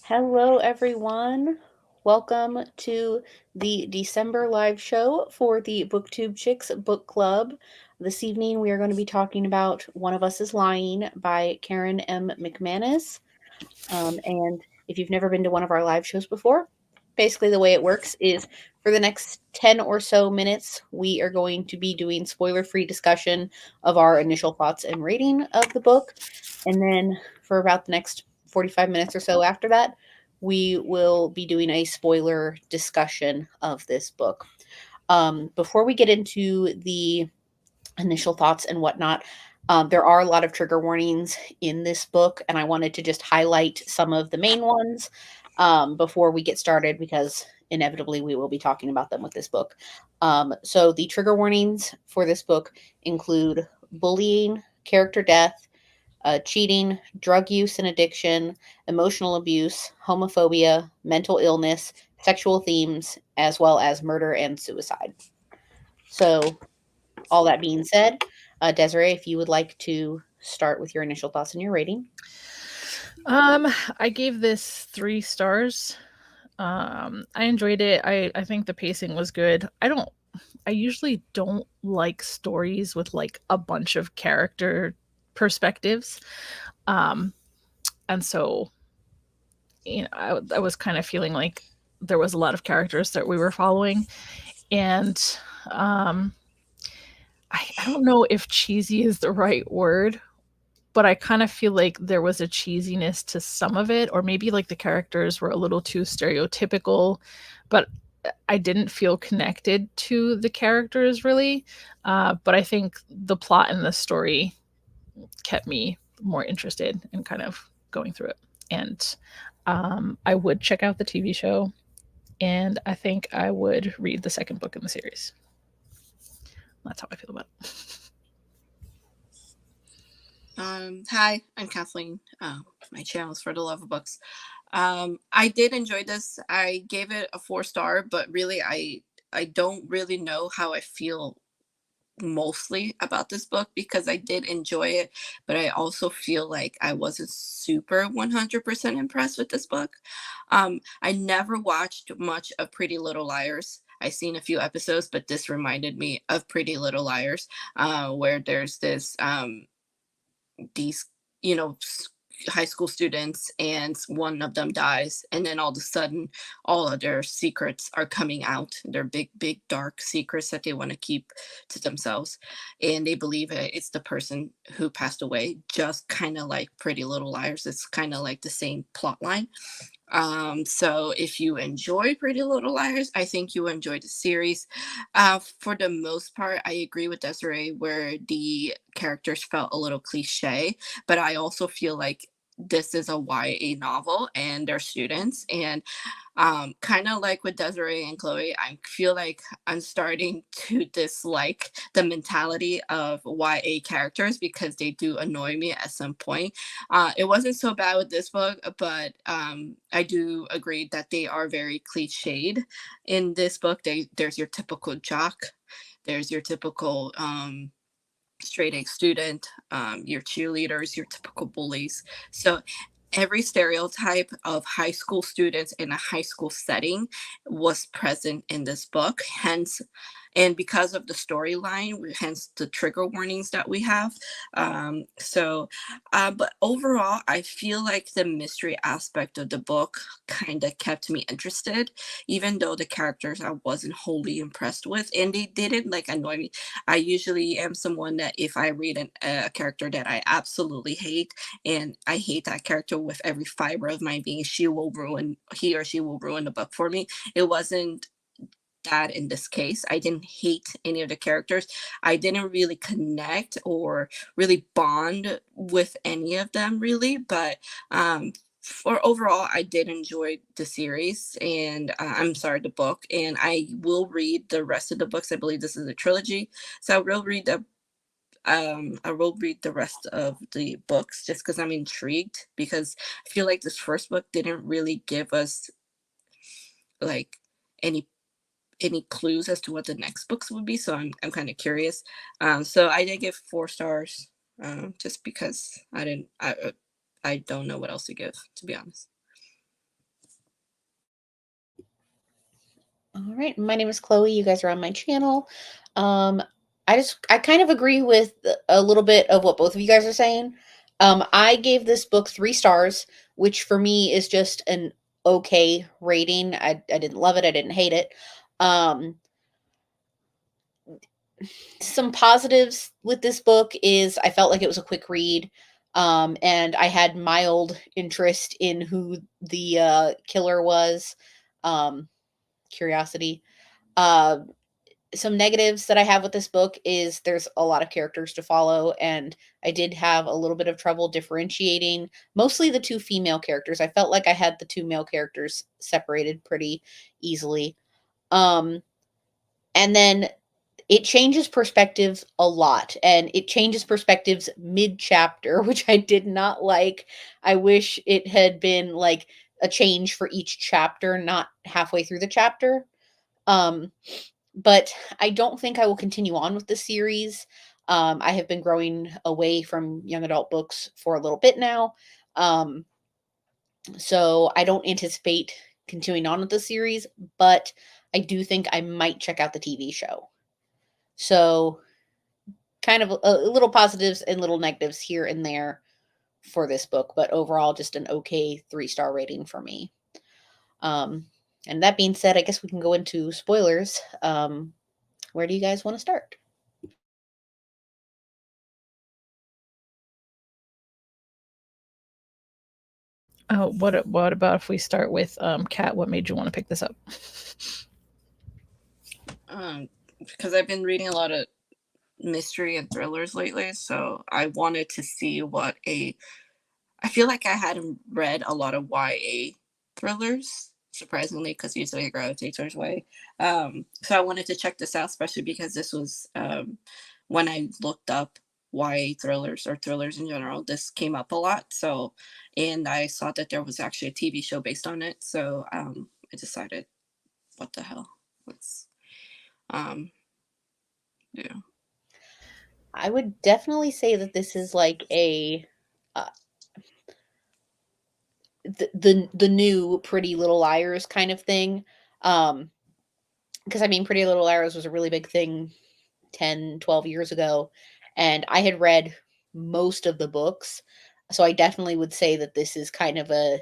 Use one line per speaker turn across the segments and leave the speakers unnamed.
Hello, everyone. Welcome to the December live show for the Booktube Chicks Book Club. This evening, we are going to be talking about One of Us is Lying by Karen M. McManus. And if you've never been to one of our live shows before, basically the way it works is for the next 10 or so minutes, we are going to be doing spoiler free discussion of our initial thoughts and rating of the book. And then for about the next 45 minutes or so after that, we will be doing a spoiler discussion of this book. Before we get into the initial thoughts and whatnot, there are a lot of trigger warnings in this book, and I wanted to just highlight some of the main ones before we get started because inevitably we will be talking about them with this book. So, the trigger warnings for this book include bullying, character death, cheating, drug use and addiction, emotional abuse, homophobia, mental illness, sexual themes, as well as murder and suicide. So, all that being said, Desiree, if you would like to start with your initial thoughts and your rating.
I gave this 3 stars. I enjoyed it. I think the pacing was good. I usually don't like stories with like a bunch of character perspectives. Um, and so, I was kind of feeling like there was a lot of characters that we were following. And um, I don't know if cheesy is the right word, but I kind of feel like there was a cheesiness to some of it, or maybe like the characters were a little too stereotypical, but I didn't feel connected to the characters really. But I think the plot and the story kept me more interested in kind of going through it. And I would check out the TV show, and I think I would read the second book in the series. That's how I feel about it.
Hi, I'm Kathleen. My channel is For the Love of Books. I did enjoy this. I gave it a 4 star, but really, I don't really know how I feel mostly about this book because I did enjoy it, but I also feel like I wasn't super 100% impressed with this book. I never watched much of Pretty Little Liars. I seen a few episodes, but this reminded me of Pretty Little Liars, where there's this these you know high school students, and one of them dies, and then all of a sudden all of their secrets are coming out, their big dark secrets that they want to keep to themselves, and they believe it's the person who passed away, just kind of like Pretty Little Liars. It's kind of like the same plot line. So if you enjoy Pretty Little Liars, I think you enjoy the series. For the most part, I agree with Desiree where the characters felt a little cliche, but I also feel like this is a YA novel and they're students, and kind of like with Desiree and Chloe, I feel like I'm starting to dislike the mentality of YA characters because they do annoy me at some point. It wasn't so bad with this book, but I do agree that they are very cliched in this book. There's your typical jock, there's your typical straight A student, your cheerleaders, your typical bullies. So every stereotype of high school students in a high school setting was present in this book. Hence, and because of the storyline, hence the trigger warnings that we have. But overall, I feel like the mystery aspect of the book kind of kept me interested, even though the characters I wasn't wholly impressed with, and they didn't like annoy me. I usually am someone that if I read a character that I absolutely hate, and I hate that character with every fiber of my being, he or she will ruin the book for me. It wasn't that in this case. I didn't hate any of the characters. I didn't really connect or really bond with any of them really, but for overall, I did enjoy the series, and I'm sorry, the book, and I will read the rest of the books. I believe this is a trilogy, so I will read the rest of the books just because I'm intrigued, because I feel like this first book didn't really give us like any clues as to what the next books would be. So I'm kind of curious. So I did give 4 stars, just because I don't know what else to give, to be honest.
All right. My name is Chloe. You guys are on my channel. I kind of agree with a little bit of what both of you guys are saying. I gave this book 3 stars, which for me is just an okay rating. I didn't love it. I didn't hate it. Some positives with this book is I felt like it was a quick read. And I had mild interest in who the killer was. Curiosity. Uh, some negatives that I have with this book is there's a lot of characters to follow, and I did have a little bit of trouble differentiating mostly the 2 female characters. I felt like I had the 2 male characters separated pretty easily. And then it changes perspectives a lot, and it changes perspectives mid-chapter, which I did not like. I wish it had been like a change for each chapter, not halfway through the chapter. But I don't think I will continue on with the series. I have been growing away from young adult books for a little bit now. So I don't anticipate continuing on with the series, but I do think I might check out the TV show. So kind of a little positives and little negatives here and there for this book, but overall just an okay 3-star rating for me. And that being said, I guess we can go into spoilers. Where do you guys want to start?
Oh, what about if we start with Kat? What made you want to pick this up?
Because I've been reading a lot of mystery and thrillers lately, so I wanted to see what I feel like I hadn't read a lot of YA thrillers, surprisingly, because usually I gravitate towards YA. So I wanted to check this out, especially because this was when I looked up YA thrillers or thrillers in general, this came up a lot. So, and I saw that there was actually a TV show based on it. So I decided, what the hell? Let's, yeah.
I would definitely say that this is like a the new Pretty Little Liars kind of thing. Because I mean, Pretty Little Liars was a really big thing 10, 12 years ago, and I had read most of the books, so I definitely would say that this is kind of a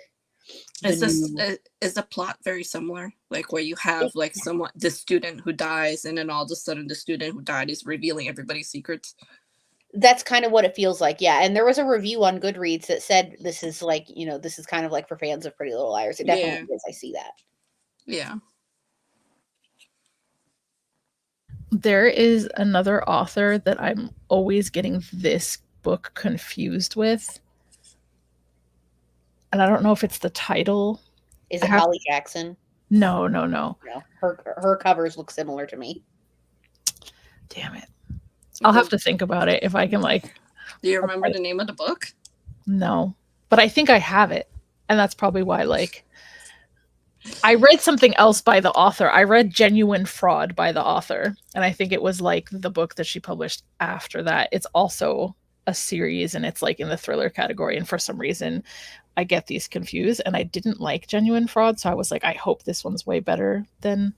Is the plot very similar? Like where you have like the student who dies, and then all of a sudden the student who died is revealing everybody's secrets.
That's kind of what it feels like, yeah. And there was a review on Goodreads that said this is like, this is kind of like for fans of Pretty Little Liars. It definitely is. I see that.
Yeah.
There is another author that I'm always getting this book confused with. And I don't know if it's the title.
Is it Holly Jackson?
No.
No. Her covers look similar to me.
Damn it. I'll have to think about it if I can
Do you remember the name of the book?
No. But I think I have it. And that's probably why I read something else by the author. I read Genuine Fraud by the author, and I think it was like the book that she published after that. It's also a series, and it's like in the thriller category, and for some reason I get these confused, and I didn't like Genuine Fraud, so I was like, I hope this one's way better than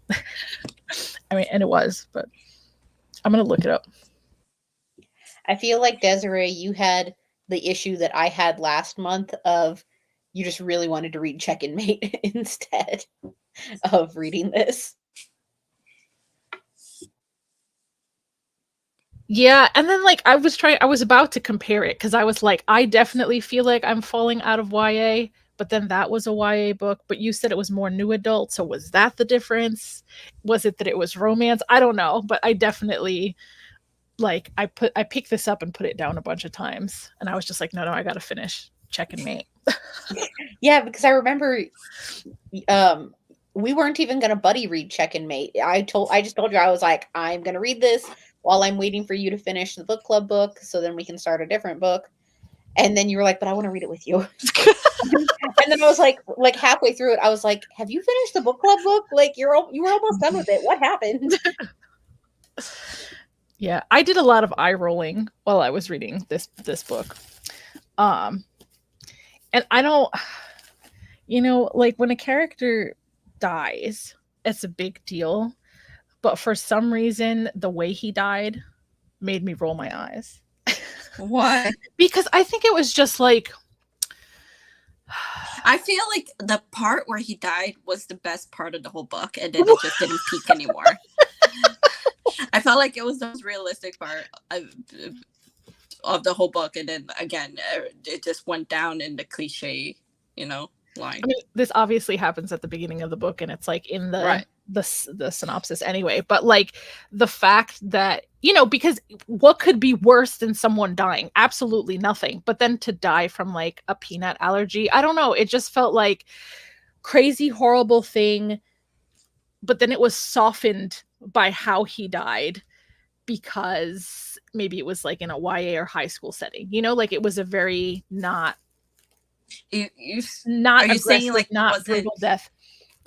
I mean, and it was, but I'm gonna look it up.
I feel like, Desiree, you had the issue that I had last month of you just really wanted to read Check and Mate instead of reading this.
Yeah, and then I was about to compare it because I was like, I definitely feel like I'm falling out of YA, but then that was a YA book, but you said it was more new adult, so was that the difference? Was it that it was romance? I don't know, but I definitely I picked this up and put it down a bunch of times, and I was just like, no, I gotta finish Check and Mate.
Yeah, because I remember we weren't even gonna buddy read Check and Mate. I just told you, I was like, I'm gonna read this while I'm waiting for you to finish the book club book, so then we can start a different book. And then you were like, but I want to read it with you. And then I was like halfway through it, I was like, have you finished the book club book? Like you were almost done with it. What happened?
Yeah, I did a lot of eye rolling while I was reading this book. And I don't, when a character dies, it's a big deal, but for some reason the way he died made me roll my eyes.
Why?
Because I think it was just like
I feel like the part where he died was the best part of the whole book, and then it just didn't peak anymore. I felt like it was the most realistic part of the whole book, and then again, it just went down in the cliche, line.
I mean, this obviously happens at the beginning of the book, and it's like in
Right.
the synopsis anyway. But like the fact that because what could be worse than someone dying? Absolutely nothing. But then to die from like a peanut allergy, I don't know. It just felt like crazy, horrible thing. But then it was softened by how he died, because maybe it was like in a YA or high school setting. Like it was a very not
Are
not
you saying
aggressive,
like
not brutal death.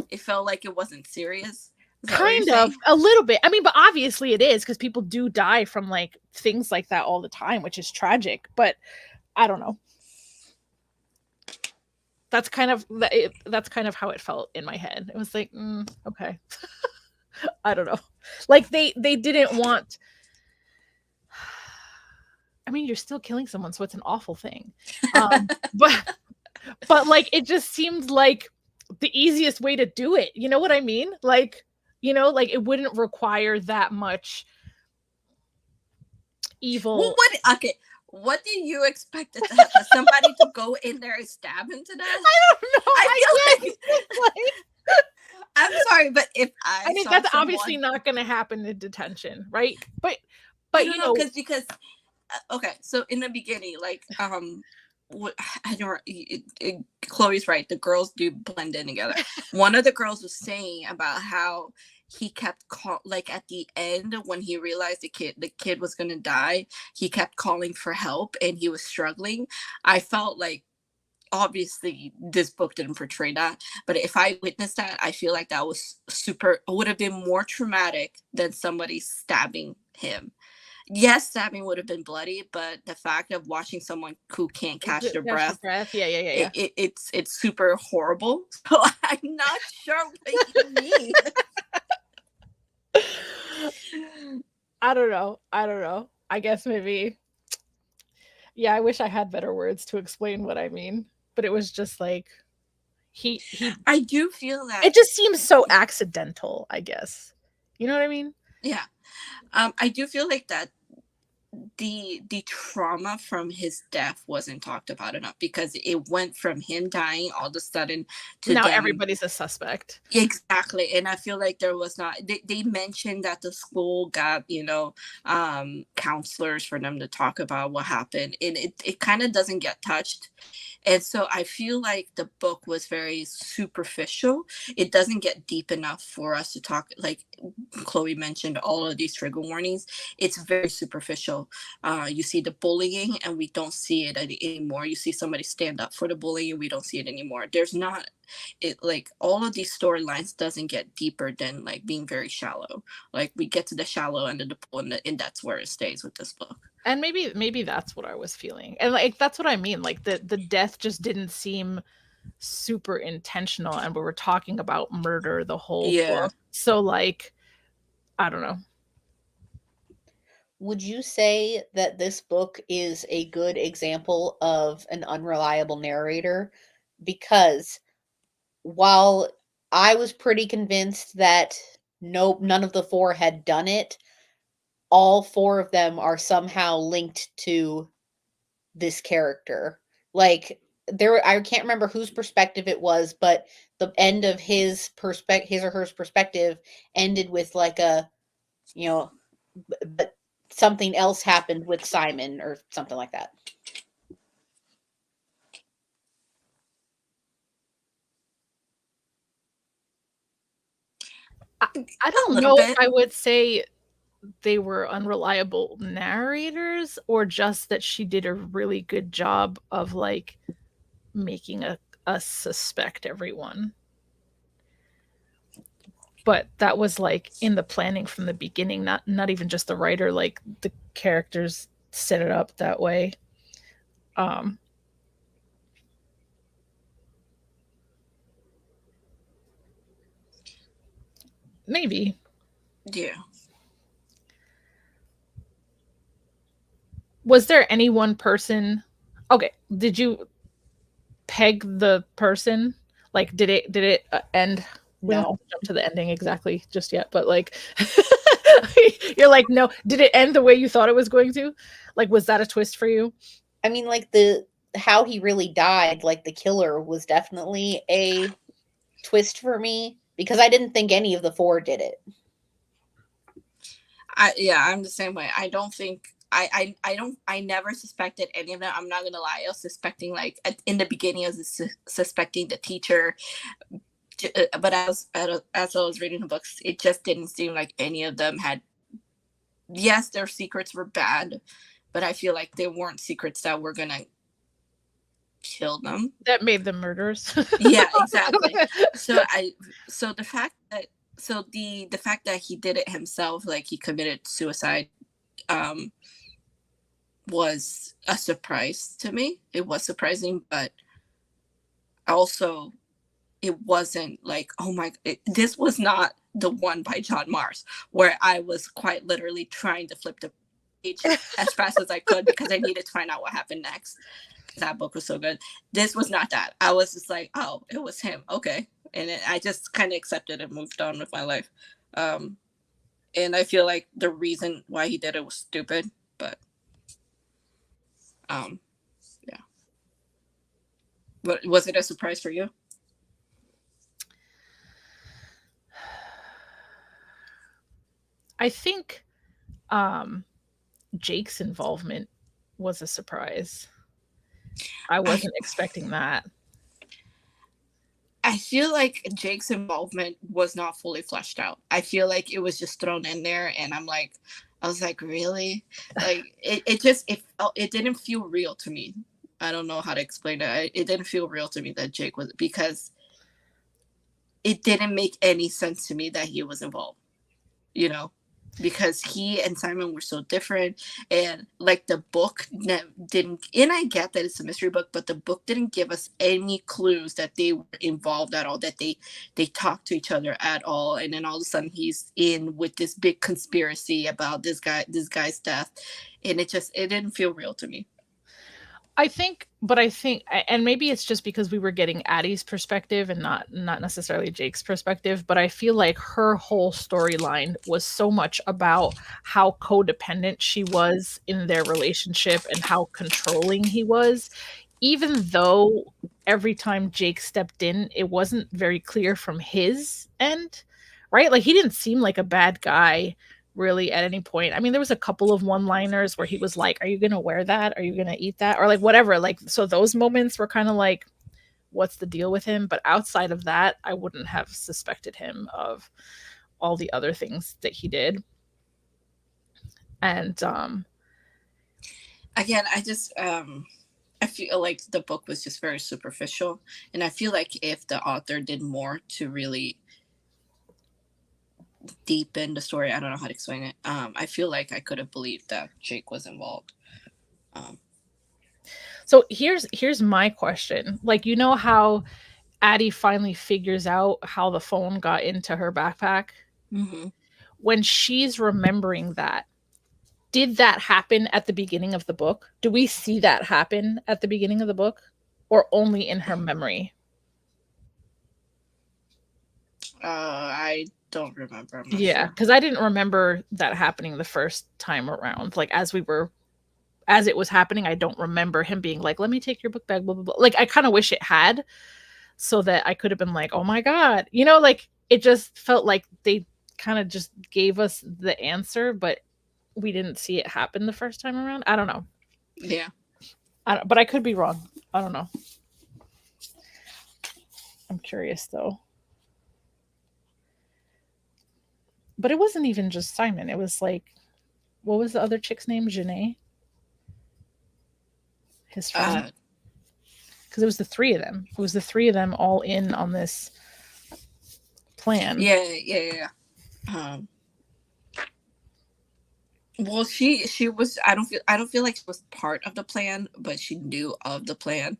It felt like it wasn't serious?
Kind of, a little bit. I mean, but obviously it is, because people do die from like things like that all the time, which is tragic. But I don't know. That's kind of how it felt in my head. It was like, okay. I don't know. Like they didn't want. I mean, you're still killing someone, so it's an awful thing. But like it just seemed like the easiest way to do it. You know what I mean? Like, like it wouldn't require that much evil.
Well, what did you expect it to happen? Somebody to go in there and stab him to death?
I don't know.
I feel like I'm sorry, but if
I mean, that's obviously not going to happen in detention, right? But
because okay, so in the beginning, like I don't. Chloe's right. The girls do blend in together. One of the girls was saying about how he kept like at the end when he realized the kid was gonna die, he kept calling for help and he was struggling. I felt like obviously this book didn't portray that, but if I witnessed that, I feel like that was would have been more traumatic than somebody stabbing him. Yes, stabbing would have been bloody, but the fact of watching someone who can't catch their breath,
yeah.
It's super horrible. So I'm not sure what you mean.
I don't know. I guess maybe. Yeah, I wish I had better words to explain what I mean, but it was just like he.
I do feel that
it just seems so accidental, I guess. You know what I mean?
Yeah. I do feel like that the trauma from his death wasn't talked about enough, because it went from him dying all of a sudden to
now
them,
everybody's a suspect.
Exactly. And I feel like there was not, they mentioned that the school got counselors for them to talk about what happened, and it kind of doesn't get touched. And so I feel like the book was very superficial. It doesn't get deep enough for us to talk. Like Chloe mentioned, all of these trigger warnings, it's very superficial. You see the bullying and we don't see it anymore. You see somebody stand up for the bullying and we don't see it anymore. There's not like all of these storylines doesn't get deeper than like being very shallow. Like we get to the shallow end of the pool, and that's where it stays with this book.
And maybe that's what I was feeling. And like that's what I mean. Like the death just didn't seem super intentional, and we were talking about murder the whole book. So like I don't know.
Would you say that this book is a good example of an unreliable narrator? Because while I was pretty convinced that none of the four had done it, all four of them are somehow linked to this character. Like I can't remember whose perspective it was, but the end of his or her perspective ended with like a, but something else happened with Simon or something like that.
I don't know if I would say they were unreliable narrators, or just that she did a really good job of like making us suspect everyone. But that was like in the planning from the beginning, not even just the writer. Like the characters set it up that way. Maybe.
Yeah.
Was there any one person? Okay, did you peg the person? Like, did it end? We don't have
No.
to jump to the ending exactly just yet, but like, you're like, no. Did it end the way you thought it was going to? Like, was that a twist for you?
I mean, like, how he really died, like the killer, was definitely a twist for me because I didn't think any of the four did it.
I'm the same way. I don't think I never suspected any of them. I'm not gonna lie. I was suspecting, like, in the beginning, I was suspecting the teacher, but as I was reading the books, it just didn't seem like any of them had. Yes, their secrets were bad, but I feel like they weren't secrets that were gonna kill them.
That made them murderers.
Yeah, exactly. So the fact that the fact that he did it himself, like he committed suicide, was a surprise to me. It was surprising, but also it wasn't like, oh my, this was not the one by John Mars where I was quite literally trying to flip the page as fast as I could because I needed to find out what happened next. That book was so good. This was not that. I was just like, oh, it was him. Okay. And I just kind of accepted and moved on with my life. And I feel like the reason why he did it was stupid, but yeah. But was it a surprise for you?
I think Jake's involvement was a surprise. I wasn't expecting that.
I feel like Jake's involvement was not fully fleshed out. I feel like it was just thrown in there, and I was like, really? Like it didn't feel real to me. I don't know how to explain it. It didn't feel real to me that Jake was, because it didn't make any sense to me that he was involved. You know, because he and Simon were so different, and like the book didn't, and I get that it's a mystery book, but the book didn't give us any clues that they were involved at all, that they talked to each other at all, and then all of a sudden he's in with this big conspiracy about this guy's death, and it didn't feel real to me.
I think, and maybe it's just because we were getting Addie's perspective and not necessarily Jake's perspective, but I feel like her whole storyline was so much about how codependent she was in their relationship and how controlling he was, even though every time Jake stepped in, it wasn't very clear from his end, right? Like, he didn't seem like a bad guy really at any point. I mean, there was a couple of one-liners where he was like, are you gonna wear that, are you gonna eat that, or like whatever, like, so those moments were kind of like, what's the deal with him? But outside of that, I wouldn't have suspected him of all the other things that he did. And
again, I feel like the book was just very superficial, and I feel like if the author did more to really deepen the story, I don't know how to explain it. I feel like I could have believed that Jake was involved.
So here's my question. Like, you know how Addie finally figures out how the phone got into her backpack?
Mm-hmm.
When she's remembering that, did that happen at the beginning of the book? Do we see that happen at the beginning of the book, or only in her memory?
I don't remember.
Yeah, because I didn't remember that happening the first time around. Like, as it was happening, I don't remember him being like, let me take your book bag, blah, blah, blah. Like, I kind of wish it had, so that I could have been like, oh my God. You know, like, it just felt like they kind of just gave us the answer, but we didn't see it happen the first time around. I don't know.
Yeah.
But I could be wrong. I don't know. I'm curious, though. But it wasn't even just Simon. It was like, what was the other chick's name? Janae? His friend? Because it was the three of them. It was the three of them all in on this plan.
Yeah. Well, she was. I don't feel like she was part of the plan, but she knew of the plan,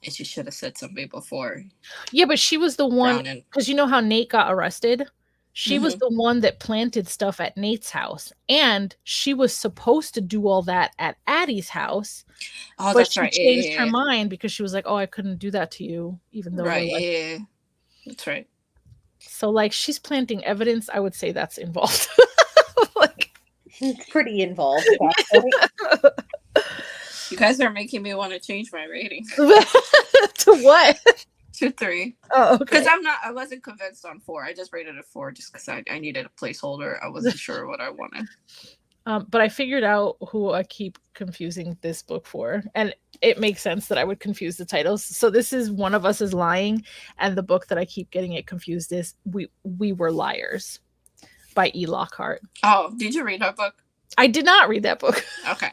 and she should have said something before.
Yeah, but she was the one, because you know how Nate got arrested. She was the one that planted stuff at Nate's house, and she was supposed to do all that at Addie's house.
Oh,
but
that's
she
right.
changed her mind because she was like, "Oh, I couldn't do that to you," even though
Right.
we're like,
Yeah. That's right.
so like she's planting evidence. I would say that's involved. Like,
It's pretty involved at that point.
You guys are making me want to change my rating
to what?
to 3.
Oh, okay.
Because I wasn't convinced on 4. I just rated it 4 just because I needed a placeholder. I wasn't sure what I wanted.
But I figured out who I keep confusing this book for, and it makes sense that I would confuse the titles. So this is One of Us is Lying, and the book that I keep getting it confused is We Were Liars by E. Lockhart.
Oh, did you read that book?
I did not read that book.
Okay.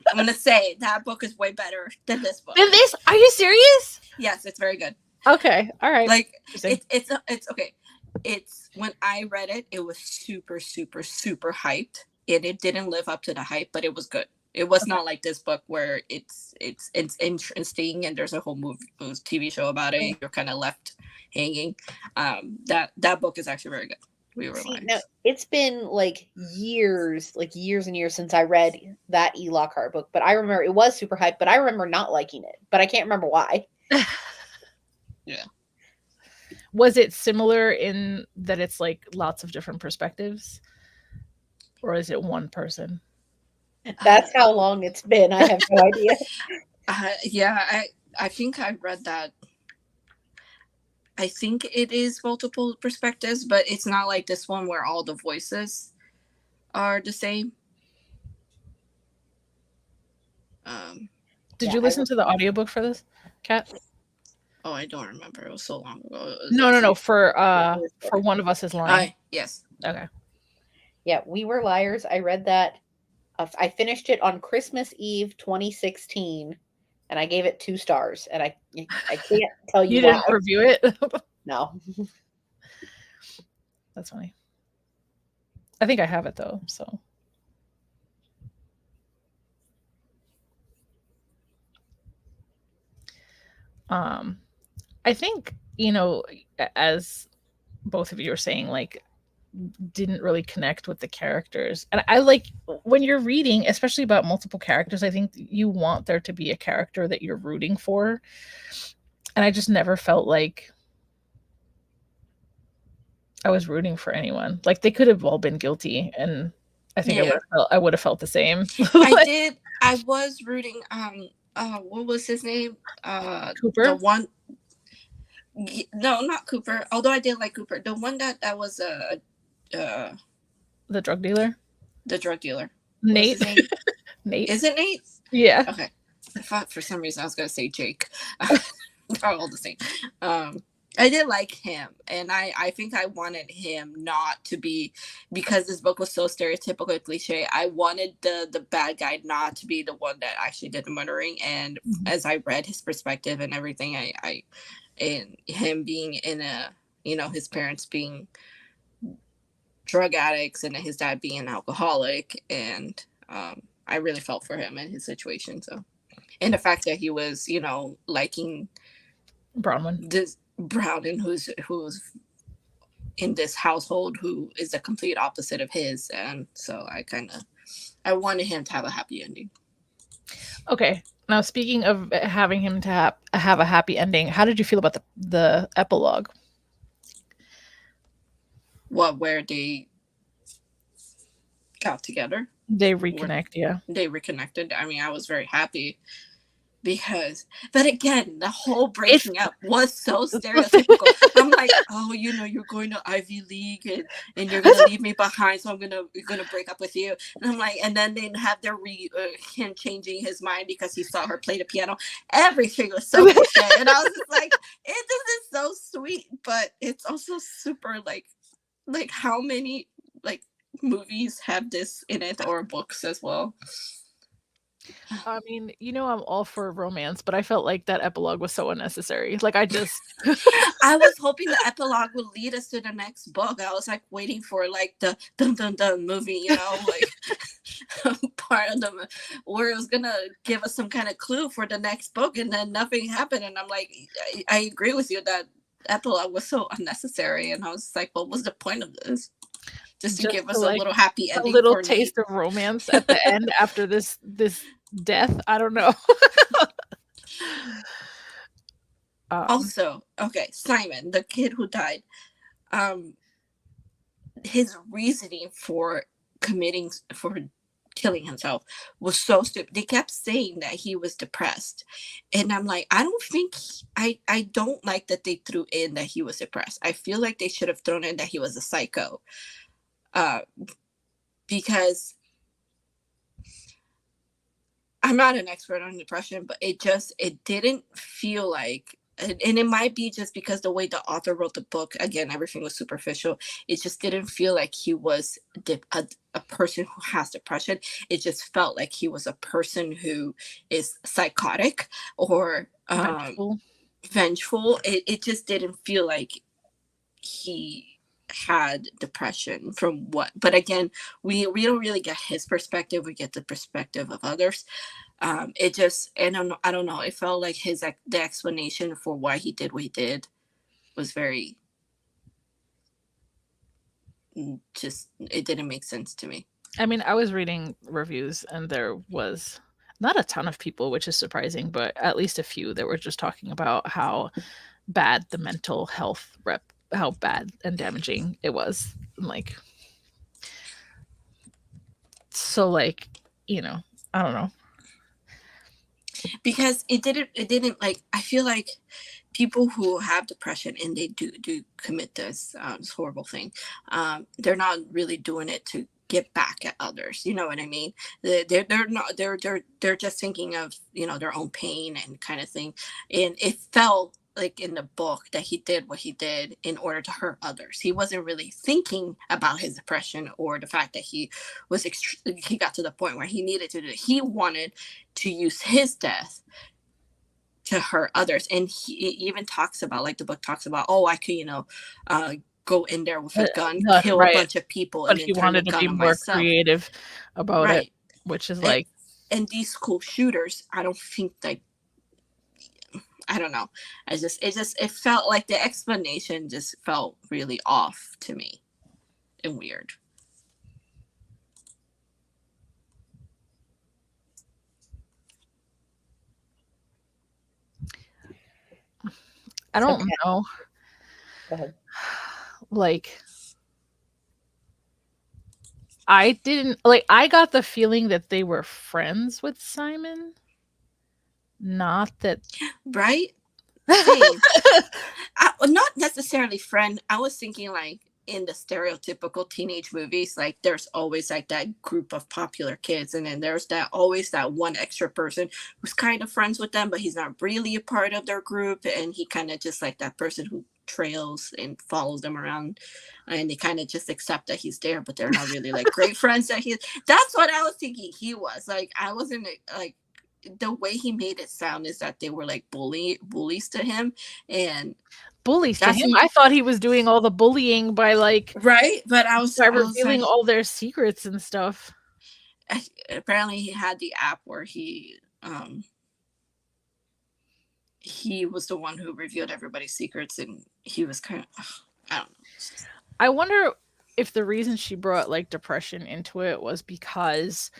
I'm going to say that book is way better than this book.
Than this? Are you serious?
Yes, it's very good.
Okay. All right.
Like, it's okay. It's when I read it, it was super, super, super hyped. It didn't live up to the hype, but it was good. It was not like this book where it's interesting and there's a whole TV show about it. You're kind of left hanging. That book is actually very good. We Were Liars.
No, it's been like years and years since I read that E. Lockhart book, but I remember it was super hyped, but I remember not liking it, but I can't remember why.
Yeah.
Was it similar in that it's like lots of different perspectives? Or is it one person?
That's how long it's been. I have no idea.
Yeah, I think I read that. I think it is multiple perspectives, but it's not like this one where all the voices are the same.
Did you listen to the audiobook for this, Kat?
Oh, I don't remember. It was so long ago.
No. For One of Us is Lying.
Yes.
Okay.
Yeah, We Were Liars. I read that. I finished it on Christmas Eve 2016, and I gave it 2 stars. And I can't tell you
You
why.
didn't review it?
No.
That's funny. I think I have it though, so. I think, as both of you are saying, like, didn't really connect with the characters. And I like when you're reading, especially about multiple characters, I think you want there to be a character that you're rooting for. And I just never felt like I was rooting for anyone. Like they could have all been guilty, and I think I would have felt the same.
I did. I was rooting. What was his name?
Cooper.
The one. No, not Cooper. Although I did like Cooper. The one that was
the drug dealer.
The drug dealer.
Nate. Nate.
Is it Nate?
Yeah.
Okay. I thought for some reason I was gonna say Jake. They're all the same. I did like him, and I think I wanted him not to be, because this book was so stereotypical and cliche. I wanted the bad guy not to be the one that actually did the murdering. And as I read his perspective and everything, I and him being in a, his parents being drug addicts and his dad being an alcoholic, and I really felt for him and his situation. So, and the fact that he was, liking Bronwyn, who's in this household who is the complete opposite of his, and so I wanted him to have a happy ending.
Okay, now speaking of having him to have a happy ending, how did you feel about the epilogue?
Where they got together?
They reconnect, yeah.
They reconnected. I mean, I was very happy. But again, the whole breaking up was so stereotypical. I'm like, oh, you're going to Ivy League and you're gonna leave me behind, so you're gonna break up with you. And I'm like, and then they have him changing his mind because he saw her play the piano. Everything was so cliche, and I was just like, this is so sweet, but it's also super like how many like movies have this in it, or books as well.
I mean, I'm all for romance, but I felt like that epilogue was so unnecessary. Like I
was hoping the epilogue would lead us to the next book. I was like waiting for like the dun dun dun movie, like part of them where it was gonna give us some kind of clue for the next book, and then nothing happened. And I'm like, I agree with you that epilogue was so unnecessary, and I was like, what was the point of this? Just to
Just
give
to,
us a
like,
little happy
a
ending
little
for
taste
Nate.
of romance at the end after this death. I don't know.
Also, okay, Simon, the kid who died, his reasoning for killing himself was so stupid. They kept saying that he was depressed, and I'm like, I don't think I don't like that they threw in that he was depressed. I feel like they should have thrown in that he was a psycho, because I'm not an expert on depression, but it didn't feel like, and it might be just because the way the author wrote the book, again, everything was superficial. It just didn't feel like he was a person who has depression. It just felt like he was a person who is psychotic or vengeful. It just didn't feel like he had depression from what, but again, we don't really get his perspective. We get the perspective of others. It just, I don't know, it felt like the explanation for why he did what he did was very, just, it didn't make sense to me.
I mean, I was reading reviews and there was not a ton of people, which is surprising, but at least a few that were just talking about how bad the mental health how bad and damaging it was. Like, so, like, you know, I don't know.
Because it didn't like, I feel like people who have depression and they do commit this horrible thing, they're not really doing it to get back at others. You know what I mean? They're just thinking of, their own pain and kind of thing. And it felt like in the book that he did what he did in order to hurt others. He wasn't really thinking about his depression or the fact that he got to the point where he needed to do it. He wanted to use his death to hurt others. And he even talks about, like, the book talks about, oh, I could, go in there with a gun, kill a bunch of people,
but
and
he
then turn the
wanted to
gun
be
on
more
myself.
creative about it, which is like,
and these school shooters, I don't think, like, I don't know. It felt like the explanation just felt really off to me and weird.
I don't know.
Go ahead.
Like, I got the feeling that they were friends with Simon. Not that.
Right? Same. Not necessarily friend. I was thinking, like, in the stereotypical teenage movies, like, there's always like that group of popular kids, and then there's always that one extra person who's kind of friends with them, but he's not really a part of their group, and he kind of just like that person who trails and follows them around, and they kind of just accept that he's there, but they're not really like great friends that's what I was thinking he was. Like, I wasn't like, the way he made it sound is that they were like bullies to him, and
bullies to him. I thought he was doing all the bullying by, like,
right, but I was
revealing
like,
all their secrets and stuff.
Apparently he had the app where he was the one who revealed everybody's secrets, and he was kind of, I don't know.
I wonder if the reason she brought, like, depression into it was because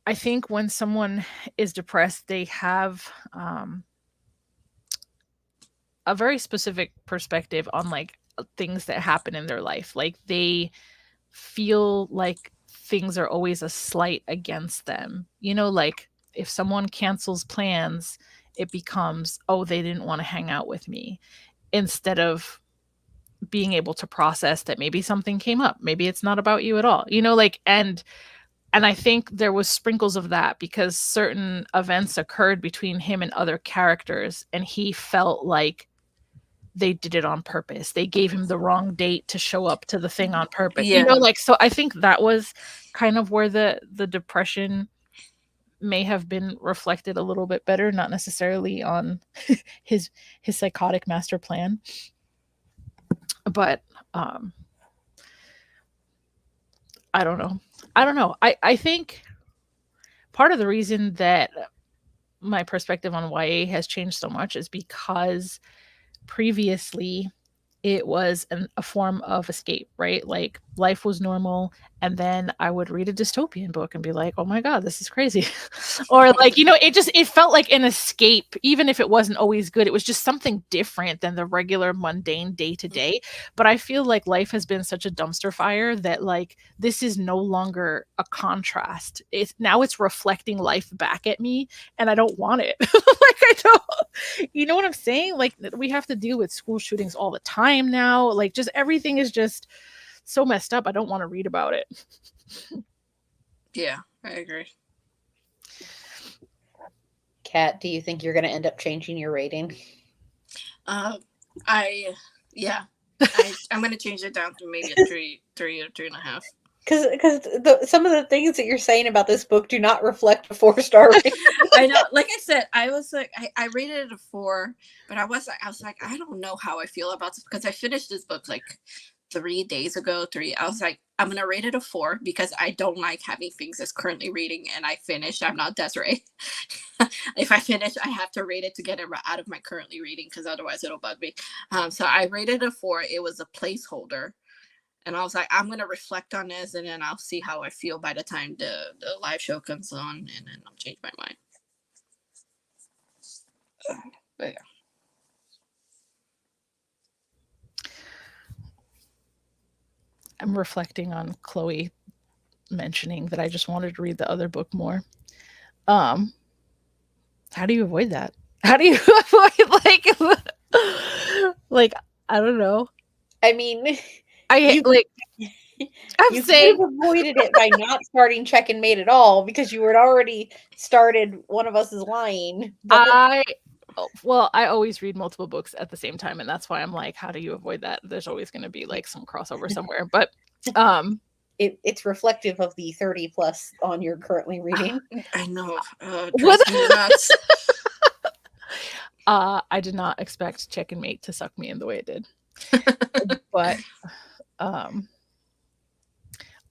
I think when someone is depressed, they have a very specific perspective on, like, things that happen in their life. Like, they feel like things are always a slight against them. Like, if someone cancels plans, it becomes, oh, they didn't want to hang out with me, instead of being able to process that maybe something came up. Maybe it's not about you at all. Like, and I think there was sprinkles of that because certain events occurred between him and other characters, and he felt like they did it on purpose. They gave him the wrong date to show up to the thing on purpose.
Yeah.
Like, so I think that was kind of where the depression may have been reflected a little bit better, not necessarily on his psychotic master plan. But I don't know. I think part of the reason that my perspective on YA has changed so much is because previously it was a form of escape, right? Like life was normal, and then I would read a dystopian book and be like, oh my God, this is crazy. Or like, it felt like an escape, even if it wasn't always good. It was just something different than the regular mundane day to day. But I feel like life has been such a dumpster fire that like this is no longer a contrast. It's reflecting life back at me, and I don't want it. Like I don't, you know what I'm saying? Like we have to deal with school shootings all the time now. Like just everything is just so messed up. I don't want to read about it.
Yeah, I agree.
Kat, do you think you're going to end up changing your rating?
I'm going to change it down to maybe a 3 or 3.5.
Because some of the things that you're saying about this book do not reflect a 4-star rating.
I know. Like I said, I was like, I rated it a 4, but I was like, I don't know how I feel about this because I finished this book like 3 days ago. I was like, I'm gonna rate it a 4 because I don't like having things that's currently reading and I finished. I'm not Desiree. If I finish, I have to rate it to get it out of my currently reading because otherwise it'll bug me. So I rated it a 4. It was a placeholder. And I was like, I'm going to reflect on this and then I'll see how I feel by the time the live show comes on and then I'll change my mind. But yeah.
I'm reflecting on Chloe mentioning that I just wanted to read the other book more. How do you avoid that? How do you avoid like I don't know.
I mean,
I'm saying
could have avoided it by not starting Check and Mate at all because you had already started One of Us is Lying.
I always read multiple books at the same time, and that's why I'm like, how do you avoid that? There's always going to be like some crossover somewhere, but
it's reflective of the 30 plus on your currently reading.
I know. Drives me nuts.
I did not expect Check and Mate to suck me in the way it did. But I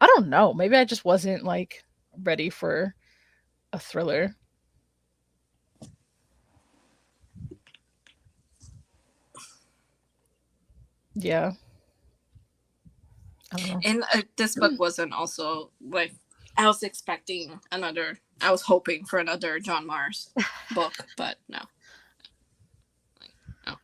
don't know. Maybe I just wasn't like ready for a thriller. Yeah. I don't know.
And this book wasn't also like I was expecting another. I was hoping for another John Mars book, but no. No.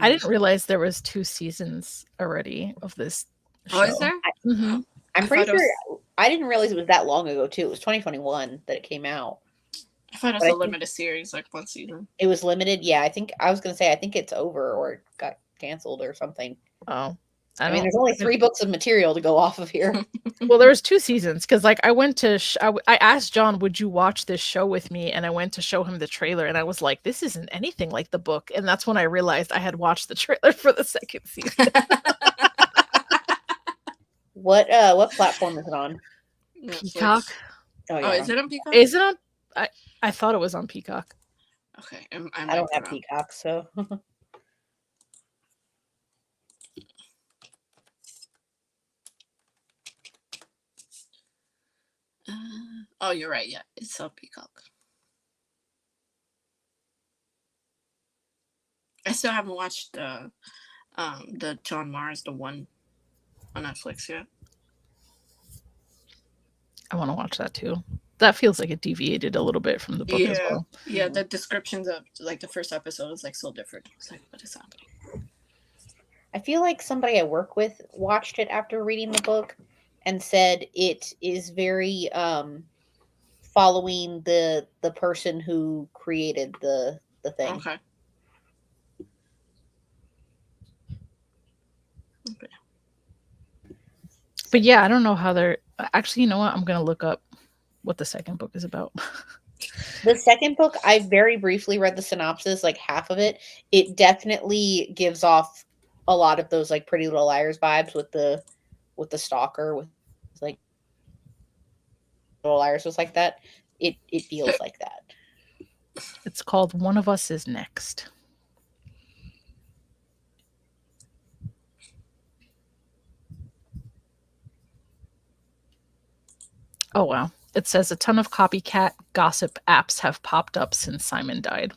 I didn't realize there was 2 seasons already of this show.
Oh, is there?
Mm-hmm.
I'm pretty sure. I didn't realize it was that long ago too. It was 2021 that it came out.
I thought it was a limited series, like 1 season.
It was limited. Yeah, I think it's over or it got canceled or something.
Oh,
I mean, there's only 3 books of material to go off of here.
Well, there was 2 seasons because, like, I went to I asked John, "Would you watch this show with me?" And I went to show him the trailer, and I was like, "This isn't anything like the book." And that's when I realized I had watched the trailer for the 2nd season.
What platform is it on?
Peacock.
Oh, yeah.
Is it on Peacock?
Is it on? I thought it was on Peacock.
Okay,
I don't have Peacock, so.
Oh, you're right. Yeah, it's on Peacock. I still haven't watched the John Mars, the one on Netflix yet.
I want to watch that too. That feels like it deviated a little bit from the book as well.
Yeah, the descriptions of like the first episode is like so different. It's like, what is happening?
I feel like somebody I work with watched it after reading the book and said it is very following the person who created the thing.
Okay.
But yeah, I don't know how they're actually. You know what? I'm gonna look up what the second book is about.
The second book, I very briefly read the synopsis, like half of it. It definitely gives off a lot of those like Pretty Little Liars vibes with the stalker, with like Little Liars was like that. It feels like that.
It's called One of Us is Next. Oh wow. It says a ton of copycat gossip apps have popped up since Simon died.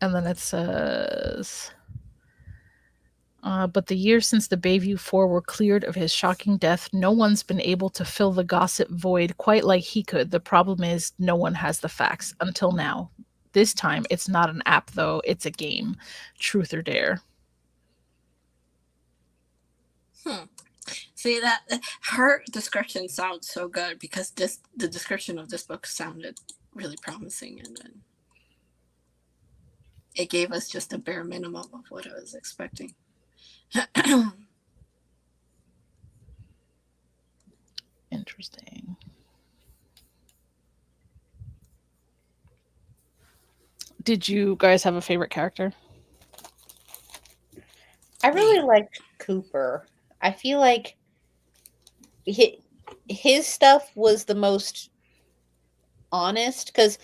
And then it says, but the years since the Bayview Four were cleared of his shocking death, no one's been able to fill the gossip void quite like he could. The problem is no one has the facts until now. This time, it's not an app, though. It's a game. Truth or Dare.
See, that her description sounds so good because the description of this book sounded really promising, and then it gave us just a bare minimum of what I was expecting.
Interesting. Did you guys have a favorite character?
I really liked Cooper. I feel like his stuff was the most honest because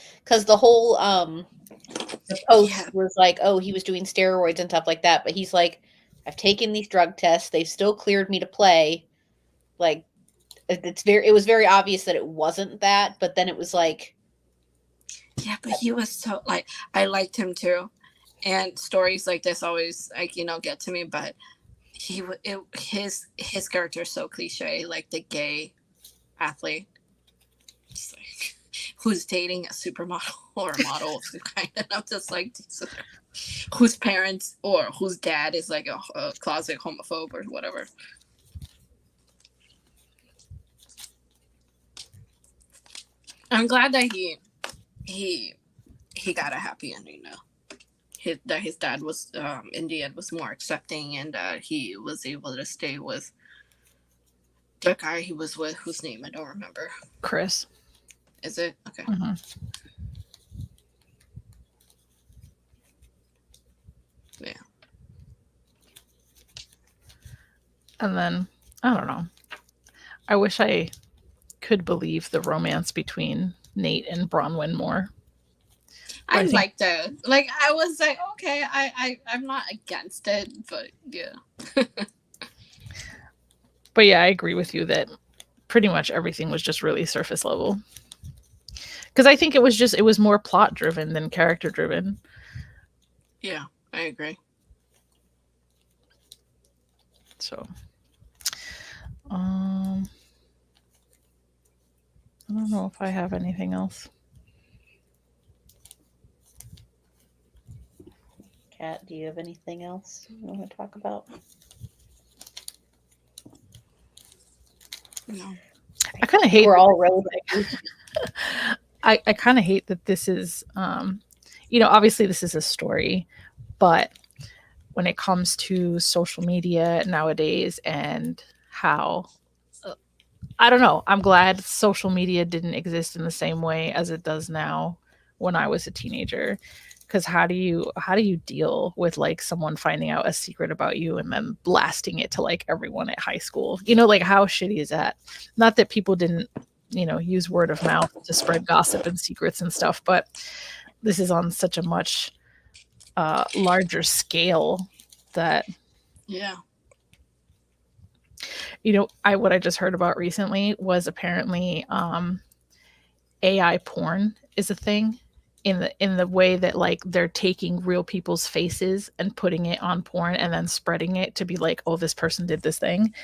the whole the post was like, oh, he was doing steroids and stuff like that, but he's like, I've taken these drug tests, they've still cleared me to play. Like, it was very obvious that it wasn't that, but then it was like,
yeah, but he was so, like, I liked him too, and stories like this always, like, get to me, but his character is so cliche, like the gay athlete, just like, who's dating a supermodel or a model of some kind, and I'm just like, whose parents or whose dad is like a closet homophobe or whatever. I'm glad that he got a happy ending though. That his dad was in the end was more accepting, and that he was able to stay with the guy he was with, whose name I don't remember.
Chris.
Is it? Okay.
Mm-hmm.
Yeah.
And then, I don't know. I wish I could believe the romance between Nate and Bronwyn more.
I liked it. Like, I was like, okay, I'm not against it, but yeah.
But yeah, I agree with you that pretty much everything was just really surface level. Because I think it was more plot driven than character driven.
Yeah, I agree.
So, I don't know if I have anything else.
Kat, do you have anything else you want to talk about?
No.
I kind of hate
we're all relative.
I kind of hate that this is, obviously this is a story, but when it comes to social media nowadays and how, I don't know, I'm glad social media didn't exist in the same way as it does now when I was a teenager. Because how do you deal with like someone finding out a secret about you and then blasting it to like everyone at high school? Like how shitty is that? Not that people didn't, use word of mouth to spread gossip and secrets and stuff, but this is on such a much larger scale that,
yeah.
What I just heard about recently was apparently AI porn is a thing. In the way that like they're taking real people's faces and putting it on porn and then spreading it to be like, oh, this person did this thing.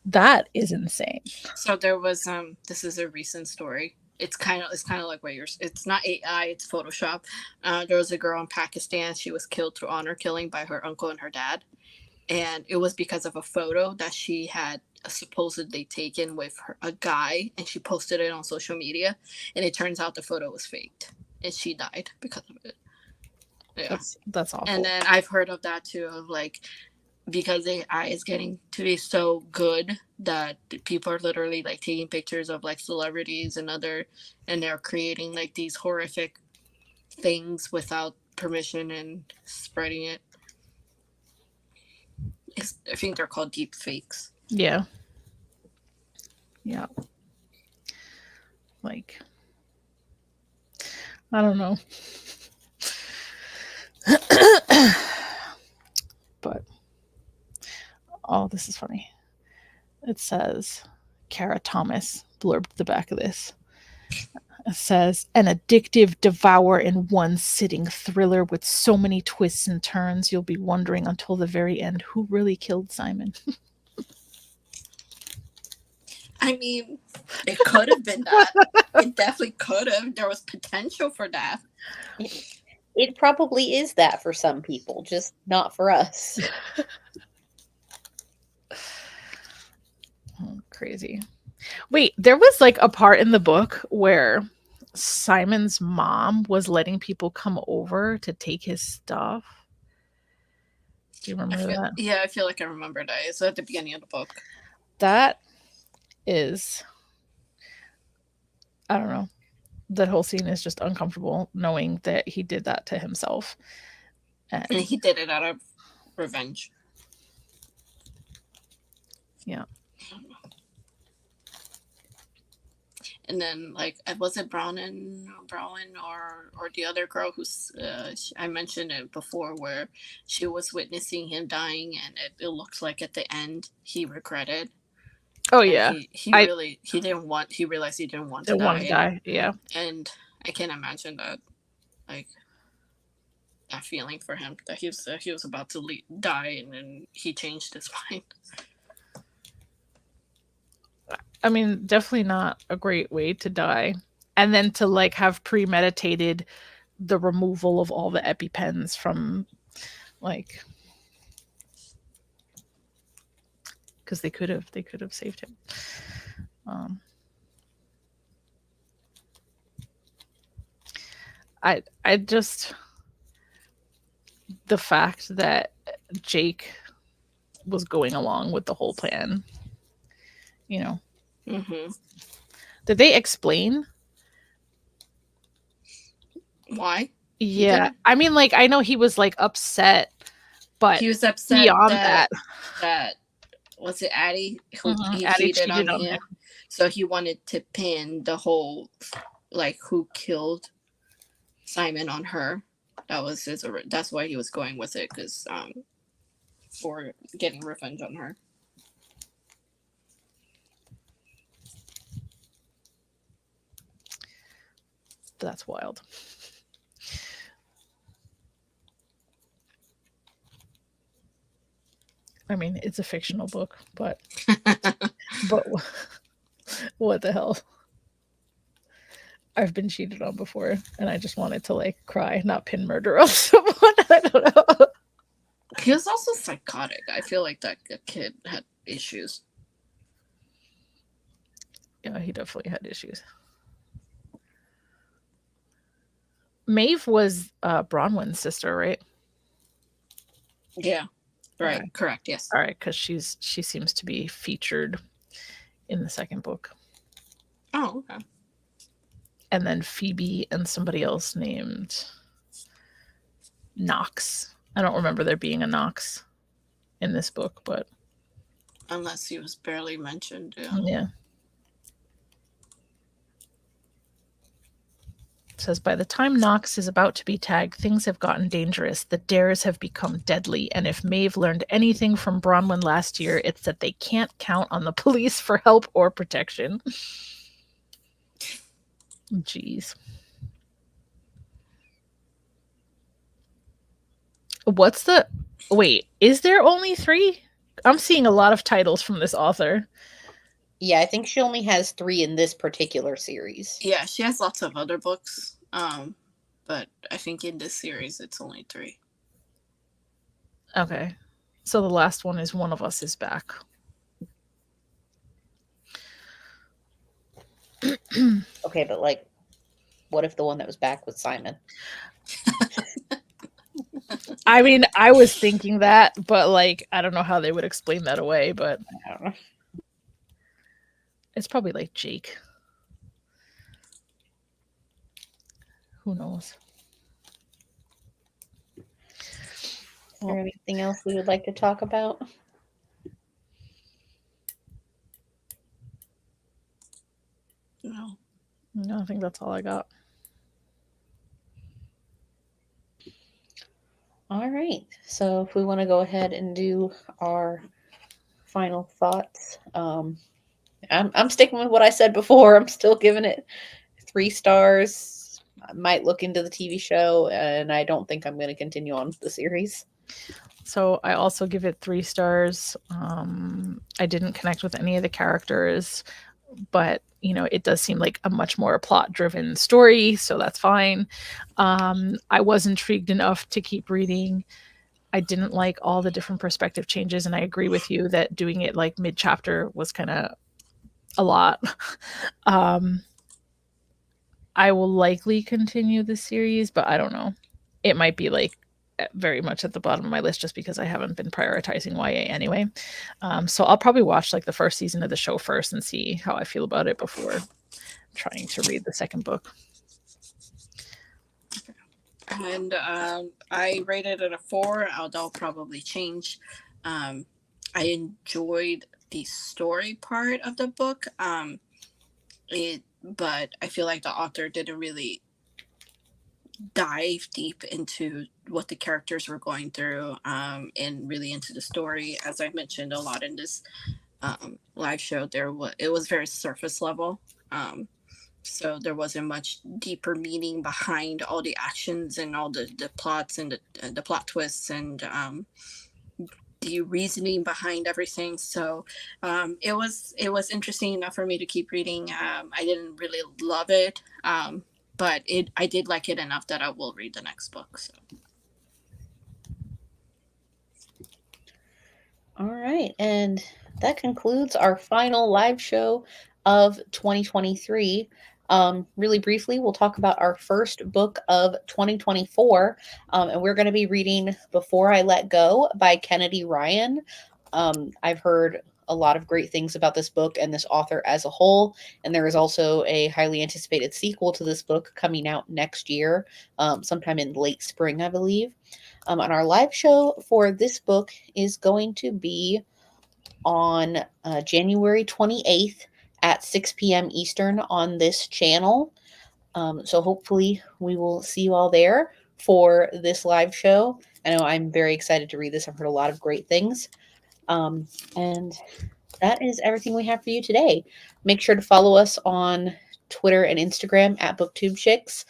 That is insane.
So there was this is a recent story. It's kind of like what it's not AI, it's Photoshop. There was a girl in Pakistan. She was killed through honor killing by her uncle and her dad, and it was because of a photo that she had supposedly taken with a guy, and she posted it on social media, and it turns out the photo was faked. And she died because of it. Yeah.
That's awful.
And then I've heard of that too, of like, because AI is getting to be so good that people are literally like taking pictures of like celebrities and they're creating like these horrific things without permission and spreading it. I think they're called deep fakes.
Yeah. Yeah. Like, I don't know. But Oh, this is funny. It says, Kara Thomas blurbed the back of this. It says, an addictive devour in one sitting thriller with so many twists and turns, you'll be wondering until the very end who really killed Simon.
I mean, it could have been that. It definitely could have. There was potential for that.
It probably is that for some people, just not for us.
Oh, crazy. Wait, there was like a part in the book where Simon's mom was letting people come over to take his stuff. Do you remember that?
Yeah, I feel like I remember that. It's at the beginning of the book.
That is, I don't know. That whole scene is just uncomfortable knowing that he did that to himself.
And he did it out of revenge.
Yeah.
And then, like, was it Brown or the other girl who's I mentioned it before, where she was witnessing him dying, and it looked like at the end he regretted.
Oh yeah,
he realized he didn't want to die.
Yeah,
and I can't imagine that, like, that feeling for him, that he was about to die, and then he changed his mind.
I mean, definitely not a great way to die. And then to like have premeditated the removal of all the EpiPens from, like, because they could have saved him. I just, the fact that Jake was going along with the whole plan, you know.
Mm-hmm.
Did they explain
why?
Yeah, I mean, like, I know he was like upset, but
he was upset
beyond
that was it Addie who he
Addie
cheated on him. So he wanted to pin the whole, like, who killed Simon on her. That's why he was going with it, because for getting revenge on her.
That's wild. I mean, it's a fictional book, but what the hell? I've been cheated on before, and I just wanted to like cry, not pin murder on someone. I don't know.
He was also psychotic. I feel like that kid had issues.
Yeah, he definitely had issues. Maeve was Bronwyn's sister, right?
Yeah. Right. Okay. Correct. Yes.
All right, because she seems to be featured in the second book.
Oh, okay.
And then Phoebe and somebody else named Knox. I don't remember there being a Knox in this book, but
unless he was barely mentioned.
Yeah. It says, by the time Knox is about to be tagged, things have gotten dangerous. The dares have become deadly. And if Maeve learned anything from Bronwyn last year, it's that they can't count on the police for help or protection. Jeez. Wait, is there only 3? I'm seeing a lot of titles from this author.
Yeah, I think she only has 3 in this particular series.
Yeah, she has lots of other books. But I think in this series it's only 3.
Okay. So the last one is One of Us is Back.
Okay, but like, what if the one that was back was Simon?
I mean, I was thinking that, but like, I don't know how they would explain that away, but
I don't know.
It's probably like Jake. Who knows?
Is there anything else we would like to talk about?
No,
I think that's all I got.
All right. So if we want to go ahead and do our final thoughts. I'm sticking with what I said before. I'm still giving it 3 stars. I might look into the TV show, and I don't think I'm going to continue on with the series.
So I also give it 3 stars. I didn't connect with any of the characters, but it does seem like a much more plot-driven story, so that's fine. I was intrigued enough to keep reading. I didn't like all the different perspective changes, and I agree with you that doing it like mid-chapter was kind of a lot. I will likely continue the series, but I don't know. It might be like very much at the bottom of my list just because I haven't been prioritizing YA anyway. So I'll probably watch like the first season of the show first and see how I feel about it before trying to read the second book.
And I rated it a 4. I'll probably change. I enjoyed the story part of the book. But I feel like the author didn't really dive deep into what the characters were going through, and really into the story. As I mentioned a lot in this live show, it was very surface level. So there wasn't much deeper meaning behind all the actions and all the plots and the plot twists and the reasoning behind everything. So it was interesting enough for me to keep reading. I didn't really love it, but I did like it enough that I will read the next book. So.
All right, and that concludes our final live show of 2023. Really briefly, we'll talk about our first book of 2024, and we're going to be reading Before I Let Go by Kennedy Ryan. I've heard a lot of great things about this book and this author as a whole, and there is also a highly anticipated sequel to this book coming out next year, sometime in late spring, I believe. And our live show for this book is going to be on January 28th at 6 p.m. Eastern on this channel. So hopefully we will see you all there for this live show. I know I'm very excited to read this. I've heard a lot of great things. And that is everything we have for you today. Make sure to follow us on Twitter and Instagram at Booktube Chicks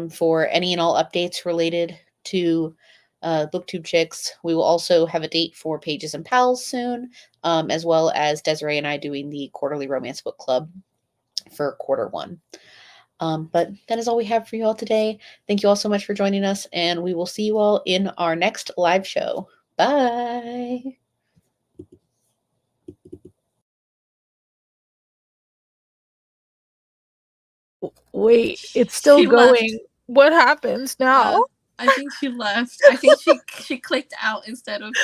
for any and all updates related to Booktube Chicks. We will also have a date for Pages and Pals soon, as well as Desiree and I doing the quarterly romance book club for Q1. But that is all we have for you all today. Thank you all so much for joining us, and we will see you all in our next live show. Bye.
Wait, it's still going.
Left.
What happens now?
I think she left. I think she clicked out instead of